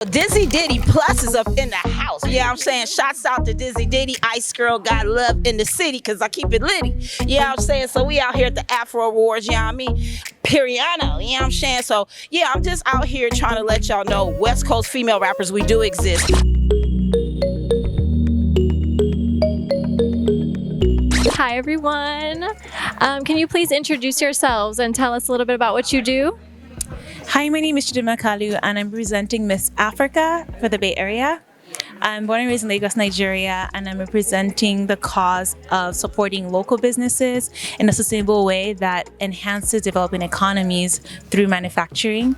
Dizzy Diddy Plus is up in the house. Yeah, I'm saying shots out to Dizzy Diddy. Ice Girl got love in the city because I keep it litty. Yeah, I'm saying so we out here at the Afro Awards, you know what I mean? Periano, you know what I'm saying? So yeah, I'm just out here trying to let y'all know West Coast female rappers, we do exist. Hi everyone. Can you please introduce yourselves and tell us a little bit about what you do? Hi, my name is Chidima Kalu and I'm presenting Miss Africa for the Bay Area. I'm born and raised in Lagos, Nigeria, and I'm representing the cause of supporting local businesses in a sustainable way that enhances developing economies through manufacturing.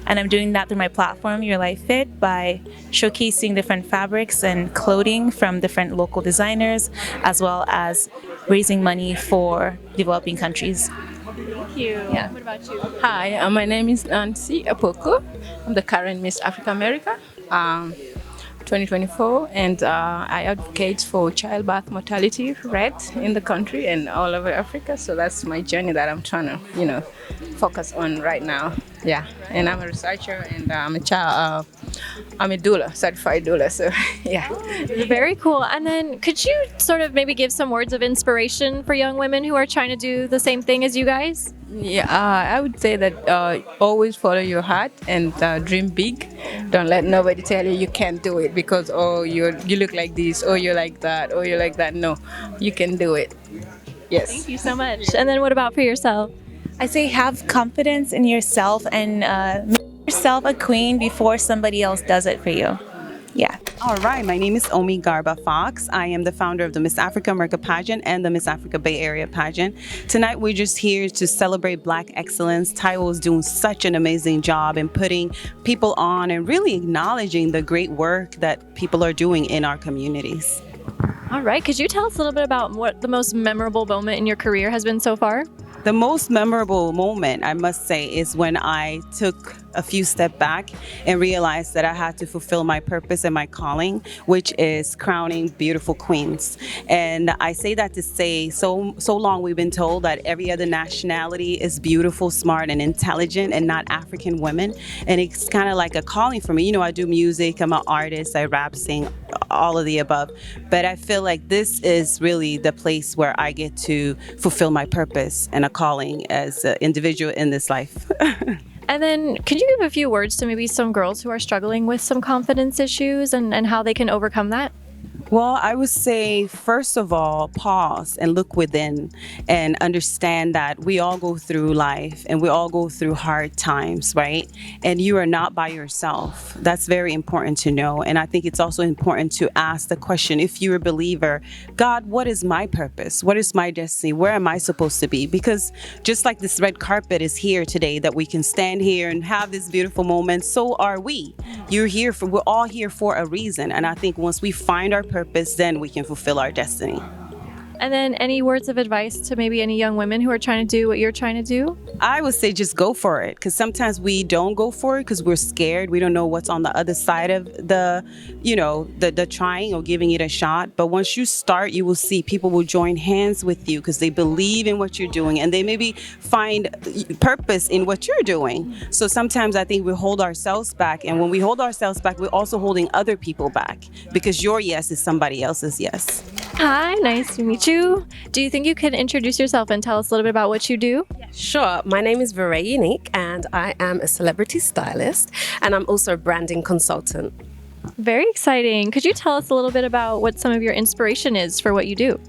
And I'm doing that through my platform, Your Life Fit, by showcasing different fabrics and clothing from different local designers, as well as raising money for developing countries. Thank you. Yeah. What about you? Hi, my name is Nancy Apoko. I'm the current Miss Africa America 2024, and I advocate for childbirth mortality rate in the country and all over Africa. So that's my journey that I'm trying to, focus on right now. Yeah, and I'm a researcher and I'm a doula, certified doula. So yeah. Very cool. And then could you sort of maybe give some words of inspiration for young women who are trying to do the same thing as you guys? Yeah, I would say that always follow your heart and dream big. Don't let nobody tell you can't do it because you look like this or you're like that or you're like that. No, you can do it. Yes. Thank you so much. And then what about for yourself? I say have confidence in yourself and make yourself a queen before somebody else does it for you. Yeah. All right, my name is Omi Garba Fox. I am the founder of the Miss Africa America pageant and the Miss Africa Bay Area pageant. Tonight, we're just here to celebrate Black excellence. Taiwo is doing such an amazing job in putting people on and really acknowledging the great work that people are doing in our communities. All right. Could you tell us a little bit about what the most memorable moment in your career has been so far? The most memorable moment, I must say, is when I took a few steps back and realized that I had to fulfill my purpose and my calling, which is crowning beautiful queens. And I say that to say, so long we've been told that every other nationality is beautiful, smart, and intelligent, and not African women. And it's kind of like a calling for me. I do music, I'm an artist, I rap, sing, all of the above. But I feel like this is really the place where I get to fulfill my purpose and a calling as an individual in this life. And then could you give a few words to maybe some girls who are struggling with some confidence issues and how they can overcome that? Well, I would say, first of all, pause and look within and understand that we all go through life and we all go through hard times, right? And you are not by yourself. That's very important to know. And I think it's also important to ask the question, if you're a believer, God, what is my purpose? What is my destiny? Where am I supposed to be? Because just like this red carpet is here today, that we can stand here and have this beautiful moment, so are we. We're all here for a reason. And I think once we find our purpose, then we can fulfill our destiny. And then any words of advice to maybe any young women who are trying to do what you're trying to do? I would say just go for it, because sometimes we don't go for it because we're scared. We don't know what's on the other side of the trying or giving it a shot. But once you start, you will see people will join hands with you because they believe in what you're doing and they maybe find purpose in what you're doing. So sometimes I think we hold ourselves back. And when we hold ourselves back, we're also holding other people back because your yes is somebody else's yes. Hi, nice to meet you. Do you think you can introduce yourself and tell us a little bit about what you do? Sure. My name is Veray Unique and I am a celebrity stylist and I'm also a branding consultant. Very exciting. Could you tell us a little bit about what some of your inspiration is for what you do?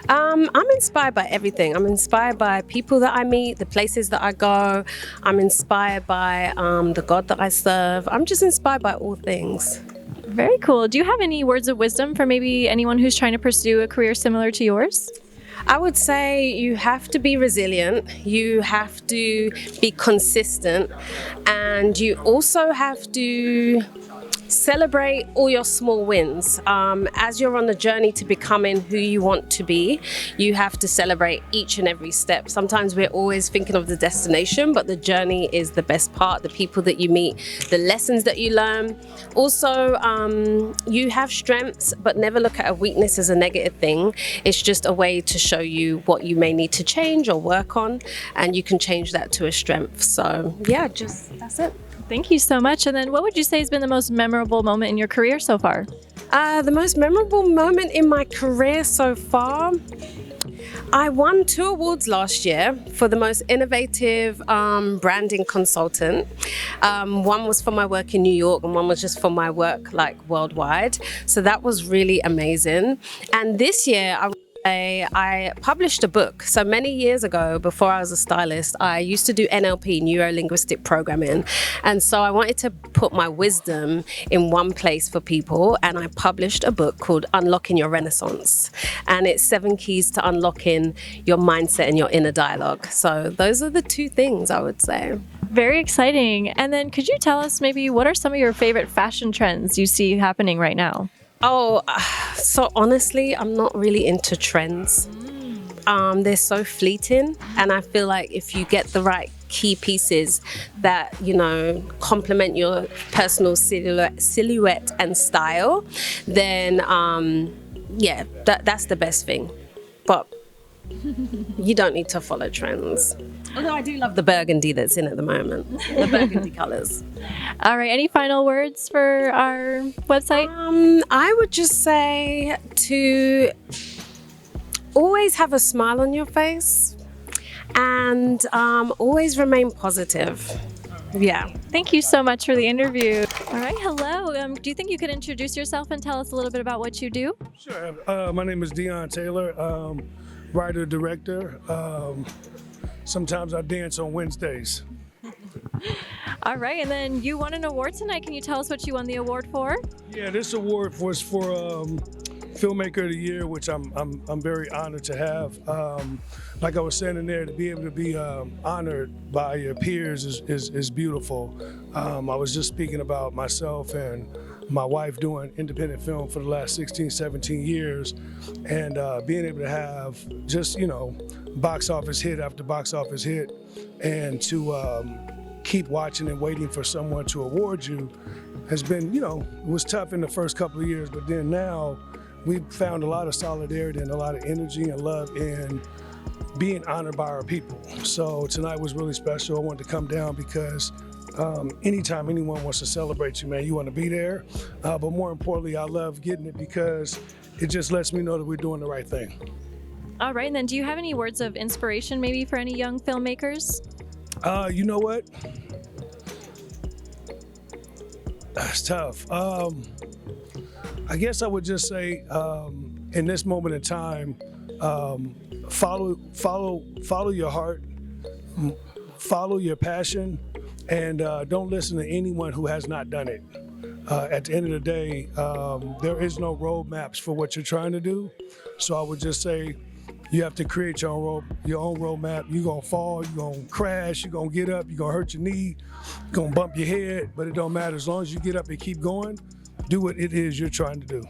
I'm inspired by everything. I'm inspired by people that I meet, the places that I go. I'm inspired by the God that I serve. I'm just inspired by all things. Very cool. Do you have any words of wisdom for maybe anyone who's trying to pursue a career similar to yours? I would say you have to be resilient, you have to be consistent, and you also have to celebrate all your small wins. As you're on the journey to becoming who you want to be, you have to celebrate each and every step. Sometimes we're always thinking of the destination, but the journey is the best part, the people that you meet, the lessons that you learn. Also, you have strengths, but never look at a weakness as a negative thing. It's just a way to show show you what you may need to change or work on, and you can change that to a strength. So yeah, just that's it. Thank you so much. And then what would you say has been the most memorable moment in your career so far? The most memorable moment in my career so far, I won 2 awards last year for the most innovative branding consultant. One was for my work in New York and one was just for my work like worldwide. So that was really amazing. And this year I published a book. So many years ago, before I was a stylist, I used to do NLP, neuro-linguistic programming. And so I wanted to put my wisdom in one place for people. And I published a book called Unlocking Your Renaissance. And it's 7 keys to unlocking your mindset and your inner dialogue. So those are the 2 things I would say. Very exciting. And then could you tell us maybe what are some of your favorite fashion trends you see happening right now? Oh, so honestly, I'm not really into trends. They're so fleeting, and I feel like if you get the right key pieces that, you know, complement your personal silhouette and style, then yeah, that's the best thing. But you don't need to follow trends. Although I do love the burgundy that's in at the moment, the burgundy colors. All right. Any final words for our website? I would just say to always have a smile on your face and always remain positive. Yeah. Thank you so much for the interview. All right. Hello. Do you think you could introduce yourself and tell us a little bit about what you do? Sure. My name is Dion Taylor, writer, director. Sometimes I dance on Wednesdays. All right, and then you won an award tonight. Can you tell us what you won the award for? Yeah, this award was for Filmmaker of the Year, which I'm very honored to have. Like I was saying in there, to be able to be honored by your peers is beautiful. I was just speaking about myself and my wife doing independent film for the last 16, 17 years, and being able to have just, you know, box office hit after box office hit, and to keep watching and waiting for someone to award you has been, you know, it was tough in the first couple of years, but then now we've found a lot of solidarity and a lot of energy and love in being honored by our people. So tonight was really special. I wanted to come down because anytime anyone wants to celebrate you, man, you want to be there. But more importantly, I love getting it because it just lets me know that we're doing the right thing. All right, and then do you have any words of inspiration maybe for any young filmmakers? You know what? That's tough. I guess I would just say, in this moment in time, follow your heart, follow your passion, and don't listen to anyone who has not done it. At the end of the day, there is no roadmaps for what you're trying to do. So I would just say, you have to create your own roadmap. You're gonna fall, you're gonna crash, you're gonna get up, you're gonna hurt your knee, you're gonna bump your head, but it don't matter. As long as you get up and keep going, do what it is you're trying to do.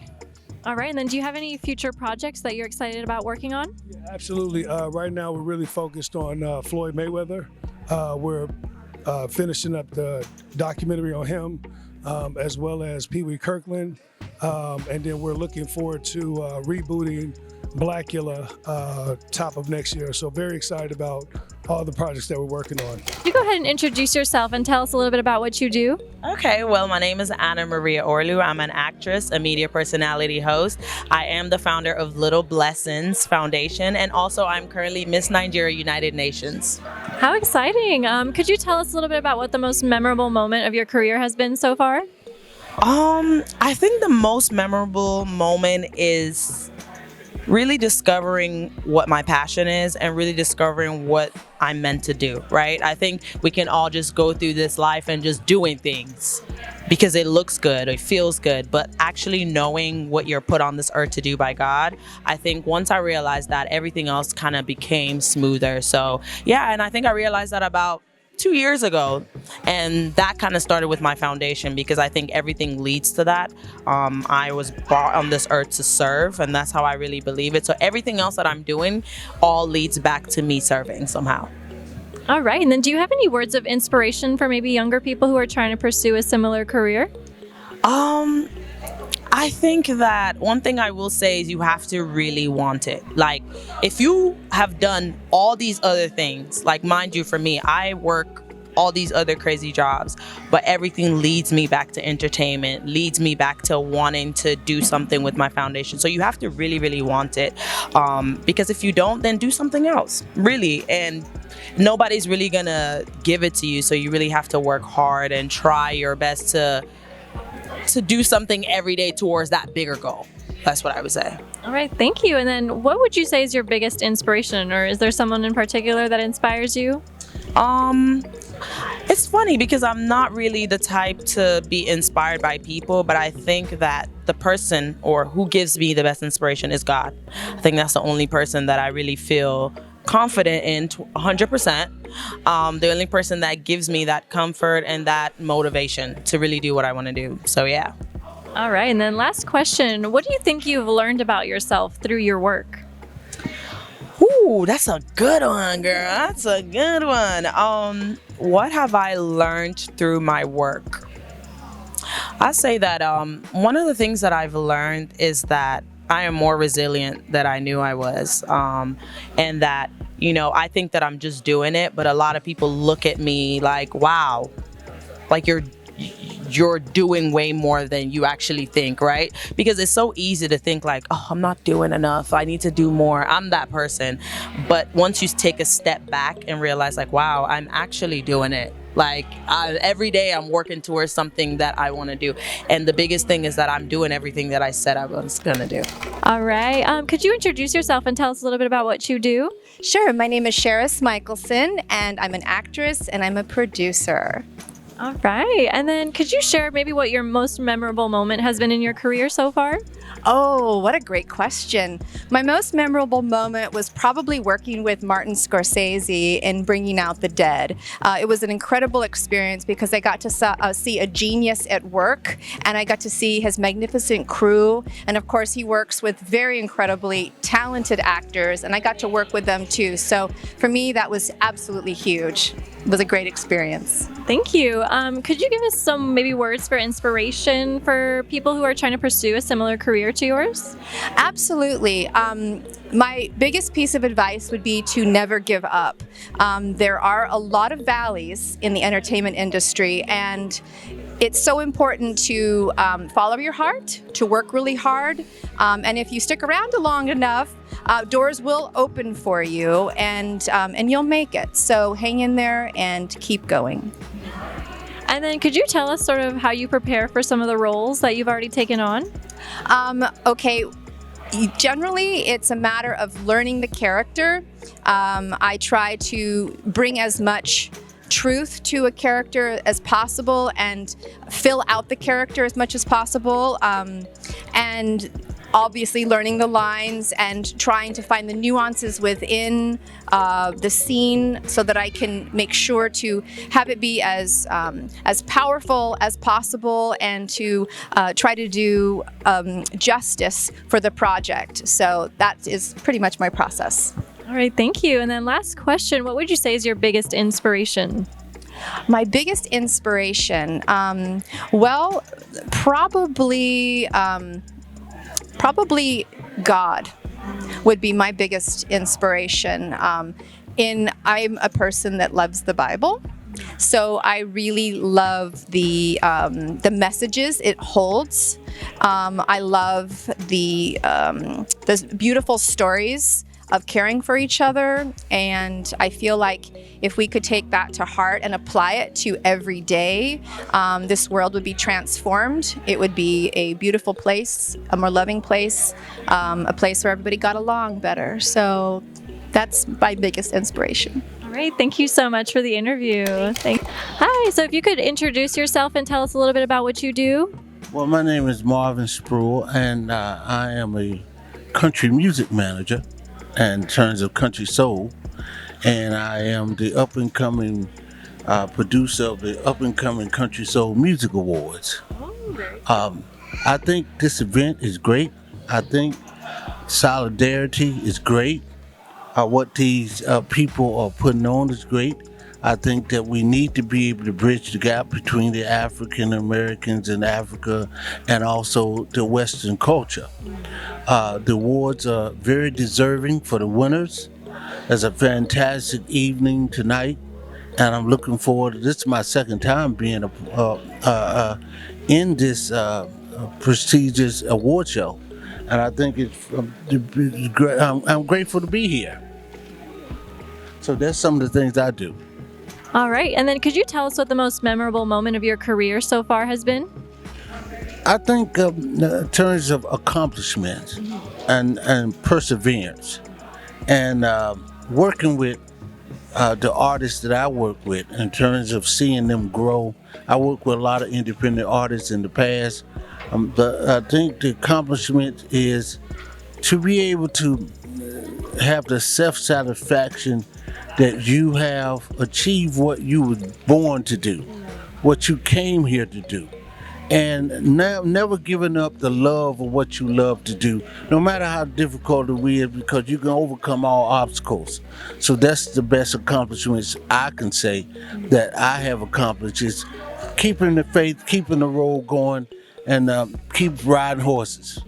All right, and then do you have any future projects that you're excited about working on? Yeah, absolutely. Right now we're really focused on Floyd Mayweather. We're finishing up the documentary on him, as well as Pee Wee Kirkland. And then we're looking forward to rebooting Blackula top of next year. So very excited about all the projects that we're working on. You go ahead and introduce yourself and tell us a little bit about what you do. Okay, well, my name is Anna Maria Orlu. I'm an actress, a media personality host. I am the founder of Little Blessings Foundation, and also I'm currently Miss Nigeria United Nations. How exciting. Could you tell us a little bit about what the most memorable moment of your career has been so far? I think the most memorable moment is really discovering what my passion is and really discovering what I'm meant to do, right? I think we can all just go through this life and just doing things because it looks good, it feels good, but actually knowing what you're put on this earth to do by God, I think once I realized that, everything else kind of became smoother. So yeah, and I think I realized that about 2 years ago, and that kind of started with my foundation because I think everything leads to that. I was brought on this earth to serve, and that's how I really believe it. So everything else that I'm doing all leads back to me serving somehow. All right, and then do you have any words of inspiration for maybe younger people who are trying to pursue a similar career? I think that one thing I will say is you have to really want it. Like, if you have done all these other things, like mind you, for me, I work all these other crazy jobs, but everything leads me back to entertainment, leads me back to wanting to do something with my foundation. So you have to really, really want it, because if you don't, then do something else, really. And nobody's really gonna give it to you, so you really have to work hard and try your best to do something every day towards that bigger goal. That's what I would say. All right, thank you. And then what would you say is your biggest inspiration, or is there someone in particular that inspires you? It's funny because I'm not really the type to be inspired by people, but I think that the person or who gives me the best inspiration is God. I think that's the only person that I really feel confident in 100%. The only person that gives me that comfort and that motivation to really do what I want to do. So yeah. All right, and then last question. What do you think you've learned about yourself through your work? Ooh, that's a good one, girl. That's a good one. What have I learned through my work? I say that one of the things that I've learned is that I am more resilient than I knew I was, and that, you know, I think that I'm just doing it, but a lot of people look at me like, wow, like you're doing way more than you actually think, right? Because it's so easy to think like, oh, I'm not doing enough, I need to do more. I'm that person. But once you take a step back and realize like, wow, I'm actually doing it. Like every day I'm working towards something that I want to do. And the biggest thing is that I'm doing everything that I said I was going to do. All right. Could you introduce yourself and tell us a little bit about what you do? Sure. My name is Sheris Michelson, and I'm an actress and I'm a producer. All right. And then could you share maybe what your most memorable moment has been in your career so far? Oh, what a great question. My most memorable moment was probably working with Martin Scorsese in Bringing Out the Dead. It was an incredible experience because I got to see a genius at work, and I got to see his magnificent crew. And of course, he works with very incredibly talented actors, and I got to work with them too. So for me, that was absolutely huge. It was a great experience. Thank you. Could you give us some maybe words for inspiration for people who are trying to pursue a similar career to yours? Absolutely. My biggest piece of advice would be to never give up. There are a lot of valleys in the entertainment industry, and it's so important to follow your heart, to work really hard, and if you stick around long enough, doors will open for you, and you'll make it. So hang in there and keep going. And then could you tell us sort of how you prepare for some of the roles that you've already taken on? Okay. Generally, it's a matter of learning the character. I try to bring as much truth to a character as possible and fill out the character as much as possible. And obviously learning the lines and trying to find the nuances within the scene so that I can make sure to have it be as powerful as possible and to try to do justice for the project. So that is pretty much my process. All right, thank you. And then last question, what would you say is your biggest inspiration? My biggest inspiration, well, probably God would be my biggest inspiration. I'm a person that loves the Bible, so I really love the messages it holds. I love the beautiful stories of caring for each other, and I feel like if we could take that to heart and apply it to every day, this world would be transformed. It would be a beautiful place, a more loving place, a place where everybody got along better. So that's my biggest inspiration. All right, thank you so much for the interview. Hi, so if you could introduce yourself and tell us a little bit about what you do. Well, my name is Marvin Spruill, and I am a country music manager in terms of country soul, and I am the up-and-coming producer of the up-and-coming Country Soul Music Awards. I think this event is great. I think solidarity is great. What these people are putting on is great. I think that we need to be able to bridge the gap between the African Americans in Africa and also the Western culture. The awards are very deserving for the winners. It's a fantastic evening tonight, and I'm looking forward to this. Is my second time being in this prestigious award show, and I think it's great. I'm grateful to be here. So that's some of the things I do. All right. And then could you tell us what the most memorable moment of your career so far has been? I think in terms of accomplishments and perseverance, and working with the artists that I work with in terms of seeing them grow. I worked with a lot of independent artists in the past. I think the accomplishment is to be able to have the self-satisfaction that you have achieved what you were born to do, what you came here to do. And never giving up the love of what you love to do, no matter how difficult it is, because you can overcome all obstacles. So that's the best accomplishments I can say that I have accomplished, is keeping the faith, keeping the road going, and keep riding horses.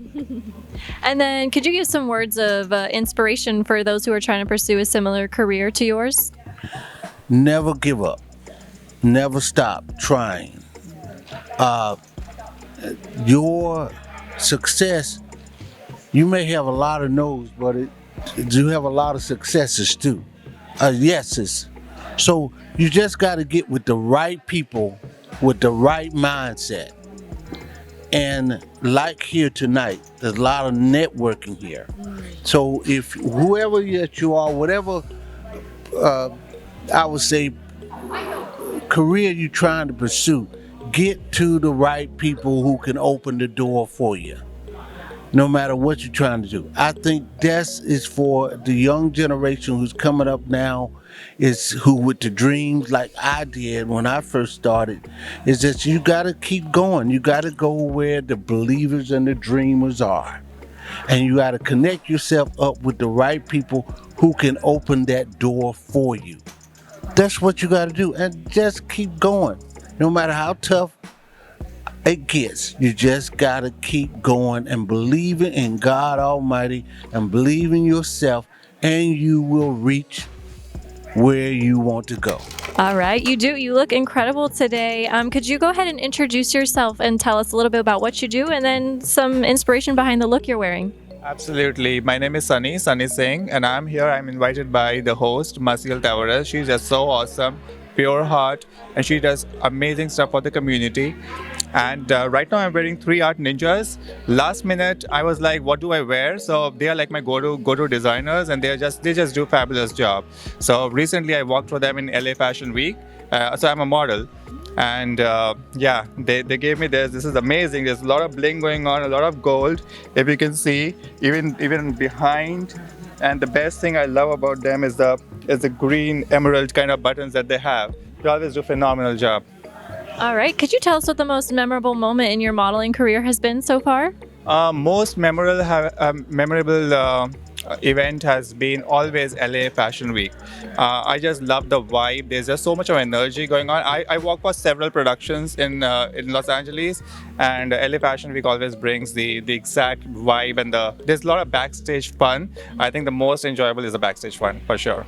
And then could you give some words of inspiration for those who are trying to pursue a similar career to yours? Never give up. Never stop trying. Your success, you may have a lot of no's, but you have a lot of successes too, yeses. So you just got to get with the right people with the right mindset. And like here tonight, there's a lot of networking here. So if whoever that you are, whatever I would say career you're trying to pursue, get to the right people who can open the door for you, no matter what you're trying to do. I think that is for the young generation who's coming up now, is who with the dreams like I did when I first started, is that you got to keep going. You got to go where the believers and the dreamers are. And you got to connect yourself up with the right people who can open that door for you. That's what you got to do, and just keep going. No matter how tough it gets, you just gotta keep going and believing in God Almighty and believe in yourself, and you will reach where you want to go. All right, you do. You look incredible today. Could you go ahead and introduce yourself and tell us a little bit about what you do and then some inspiration behind the look you're wearing? Absolutely. My name is Sunny Singh, and I'm here. I'm invited by the host, Maciel Tavares. She's just so awesome, pure heart, and she does amazing stuff for the community. And right now I'm wearing 3 art ninjas. Last minute I was like, what do I wear? So they are like my go-to designers, and they just do fabulous job. So recently I worked for them in LA Fashion Week. So I'm a model, and yeah, they gave me this. This is amazing. There's a lot of bling going on, a lot of gold, if you can see, even behind. And the best thing I love about them is the green emerald kind of buttons that they have. They always do a phenomenal job. All right. Could you tell us what the most memorable moment in your modeling career has been so far? Most memorable event has been always LA Fashion Week. I just love the vibe. There's just so much of energy going on. I work for several productions in Los Angeles, and LA Fashion Week always brings the exact vibe, and there's a lot of backstage fun. I think the most enjoyable is the backstage fun, for sure.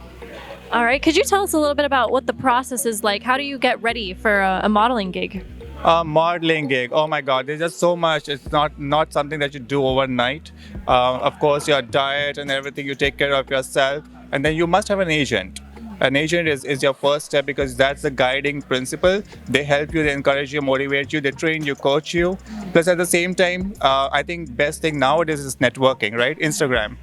All right. Could you tell us a little bit about what the process is like? How do you get ready for a modeling gig? Modeling gig, oh my God, there's just so much. It's not something that you do overnight. Of course, your diet and everything, you take care of yourself, and then you must have an agent. An agent is your first step, because that's the guiding principle. They help you, they encourage you, motivate you, they train you, coach you. Plus at the same time, I think best thing nowadays is networking, right? Instagram.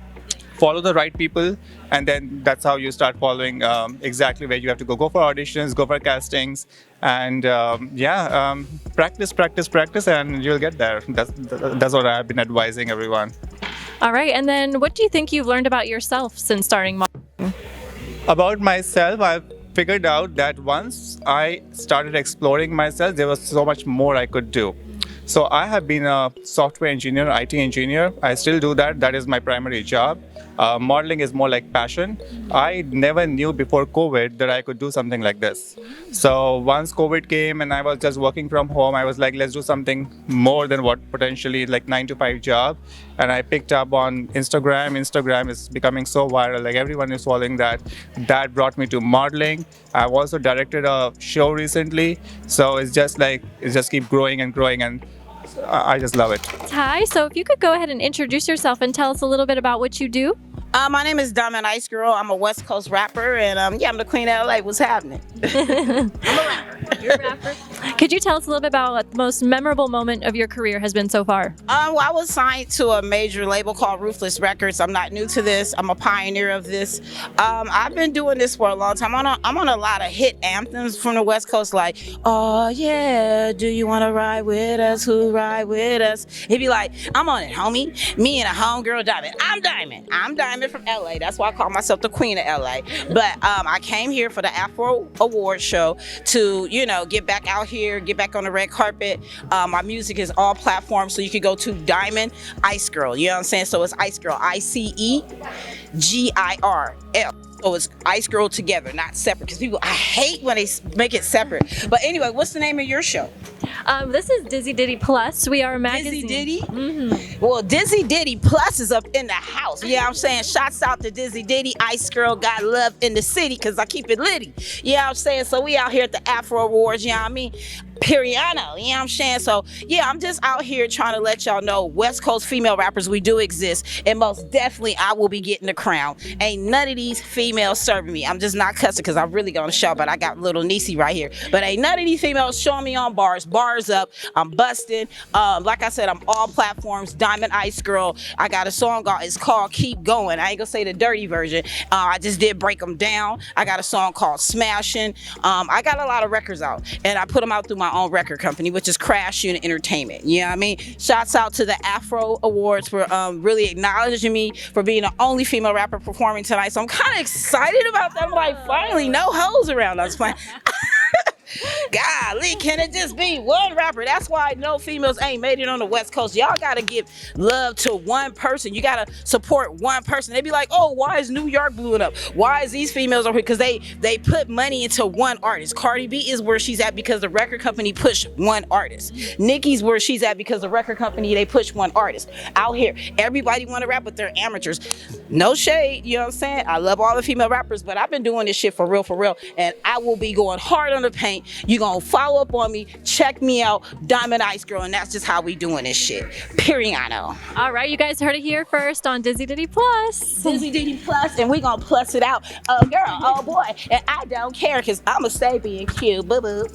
Follow the right people, and then that's how you start following exactly where you have to go. Go for auditions, go for castings, and practice, and you'll get there. That's what I've been advising everyone. All right, and then what do you think you've learned about yourself since starting modeling? About myself, I've figured out that once I started exploring myself, there was so much more I could do. So I have been a software engineer, IT engineer. I still do that. That is my primary job. Modeling is more like passion. I never knew before COVID that I could do something like this. So once COVID came and I was just working from home, I was like, let's do something more than what potentially like 9-to-5 job. And I picked up on Instagram. Instagram is becoming so viral, like everyone is following that. That brought me to modeling. I've also directed a show recently. So it's just keep growing and growing, and I just love it. Ty, so if you could go ahead and introduce yourself and tell us a little bit about what you do. My name is Diamond Ice Girl. I'm a West Coast rapper, and I'm the queen of LA. What's happening? I'm a rapper. You're a rapper. Could you tell us a little bit about what the most memorable moment of your career has been so far? Well, I was signed to a major label called Ruthless Records. I'm not new to this. I'm a pioneer of this. I've been doing this for a long time. I'm on a lot of hit anthems from the West Coast, like, oh yeah, do you want to ride with us? Who ride with us? It'd be like, I'm on it, homie. Me and a homegirl Diamond. I'm Diamond from LA. That's why I call myself the queen of LA. But I came here for the Afro Awards show to, get back out here, get back on the red carpet. My music is all platforms, so you can go to Diamond Ice Girl. You know what I'm saying? So it's Ice Girl, ICEGIRL. So it's Ice Girl together, not separate. Because I hate when they make it separate. But anyway, what's the name of your show? This is DIZZYDIDDY+. We are a magazine. Dizzy Diddy? Mm-hmm. Well, DIZZYDIDDY+ is up in the house. Yeah, I'm saying? Shouts out to Dizzy Diddy. Ice Girl got love in the city because I keep it litty. Yeah, I'm saying? So we out here at the Afro Awards, you know what I mean? Periano, you know what I'm saying? So yeah, I'm just out here trying to let y'all know West Coast female rappers, we do exist, and most definitely I will be getting the crown. Ain't none of these females serving me. I'm just not cussing because I'm really gonna show, but I got little Niecy right here. But ain't none of these females showing me on bars up. I'm busting. Like I said, I'm all platforms. Diamond Ice Girl. I got a song it's called Keep Going. I ain't gonna say the dirty version. I just did break them down. I got a song called Smashing. I got a lot of records out, and I put them out through my own record company, which is Crash Unit Entertainment. You know what I mean? Shouts out to the Afro Awards for really acknowledging me for being the only female rapper performing tonight. So I'm kind of excited about that. I'm like, finally, no hoes around. I was playing. Golly, can it just be one rapper? That's why no females ain't made it on the West Coast. Y'all gotta give love to one person. You gotta support one person. They be like, oh, why is New York blowing up? Why is these females over here? Because they put money into one artist. Cardi B is where she's at because the record company pushed one artist. Nicki's where she's at because the record company, they push one artist. Out here, everybody want to rap, but they're amateurs. No shade, you know what I'm saying? I love all the female rappers, but I've been doing this shit for real, and I will be going hard on the paint. You gonna follow up on me, check me out, Diamond Ice Girl, and that's just how we doing this shit. Periano. All right, you guys heard it here first on DIZZYDIDDY+. DIZZYDIDDY+, and we gonna plus it out. Girl, oh boy, and I don't care because I'ma stay being cute. Boo boo.